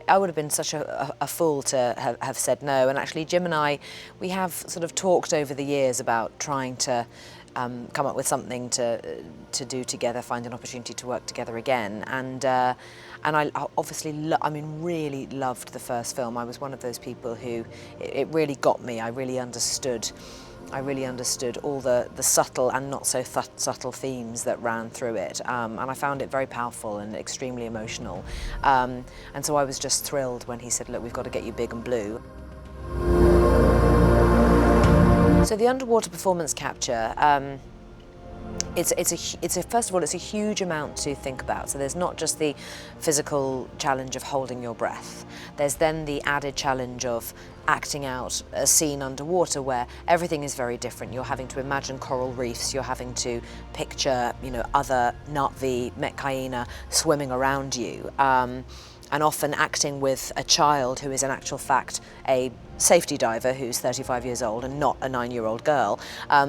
I would have been such a fool to have said no. And actually, Jim and I, we have sort of talked over the years about trying to come up with something to do together, find an opportunity to work together again. And I obviously, really loved the first film. I was one of those people who, it really got me. I really understood all the subtle and not so subtle themes that ran through it, and I found it very powerful and extremely emotional. And so I was just thrilled when he said, look, we've got to get you big and blue. So the underwater performance capture, first of all, it's a huge amount to think about. So there's not just the physical challenge of holding your breath. There's then the added challenge of acting out a scene underwater where everything is very different. You're having to imagine coral reefs, you're having to picture, other Na'vi, Metcaina swimming around you. And often acting with a child who is in actual fact a safety diver who's 35 years old and not a 9-year-old girl.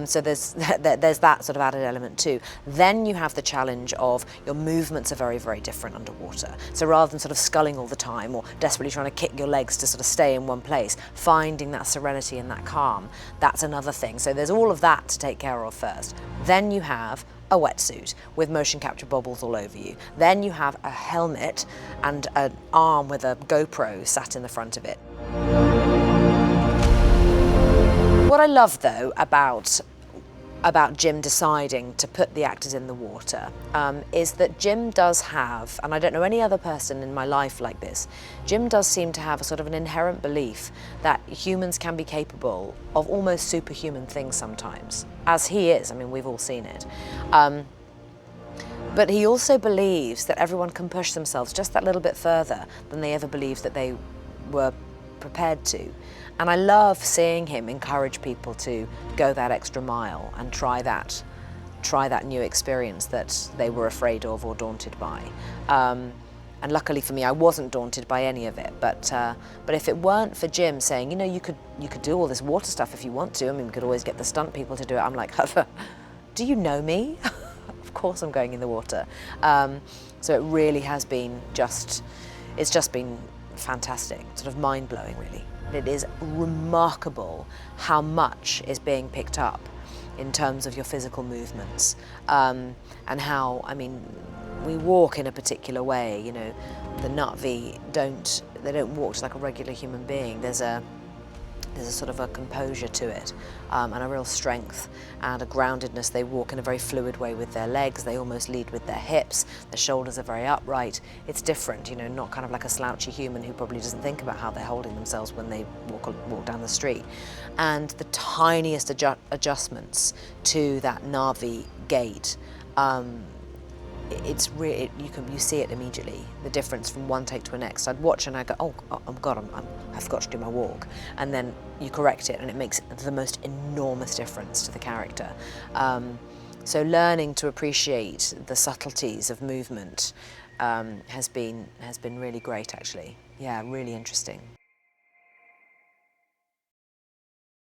So there's that sort of added element too. Then you have the challenge of your movements are very, very different underwater. So rather than sort of sculling all the time or desperately trying to kick your legs to sort of stay in one place, finding that serenity and that calm, that's another thing. So there's all of that to take care of first. Then you have a wetsuit with motion capture bobbles all over you. Then you have a helmet and an arm with a GoPro sat in the front of it. What I love though about Jim deciding to put the actors in the water is that Jim does have, and I don't know any other person in my life like this, Jim does seem to have a sort of an inherent belief that humans can be capable of almost superhuman things sometimes, as he is. I mean, we've all seen it. But he also believes that everyone can push themselves just that little bit further than they ever believed that they were prepared to. And I love seeing him encourage people to go that extra mile and try that new experience that they were afraid of or daunted by. And luckily for me, I wasn't daunted by any of it. But if it weren't for Jim saying, you could do all this water stuff if you want to. I mean, we could always get the stunt people to do it. I'm like, do you know me? Of course I'm going in the water. So it really has been it's just been fantastic, sort of mind-blowing really. It is remarkable how much is being picked up in terms of your physical movements, and how, I mean, we walk in a particular way. The Na'vi don't walk just like a regular human being. There's a sort of a composure to it, and a real strength and a groundedness. They walk in a very fluid way with their legs. They almost lead with their hips. Their shoulders are very upright. It's different, not kind of like a slouchy human who probably doesn't think about how they're holding themselves when they walk down the street. And the tiniest adjustments to that Na'vi gait, it's really, you see it immediately, the difference from one take to the next. I'd watch and I go, oh God, I forgot to do my walk. And then you correct it and it makes the most enormous difference to the character. So learning to appreciate the subtleties of movement has been really great actually. Yeah, really interesting.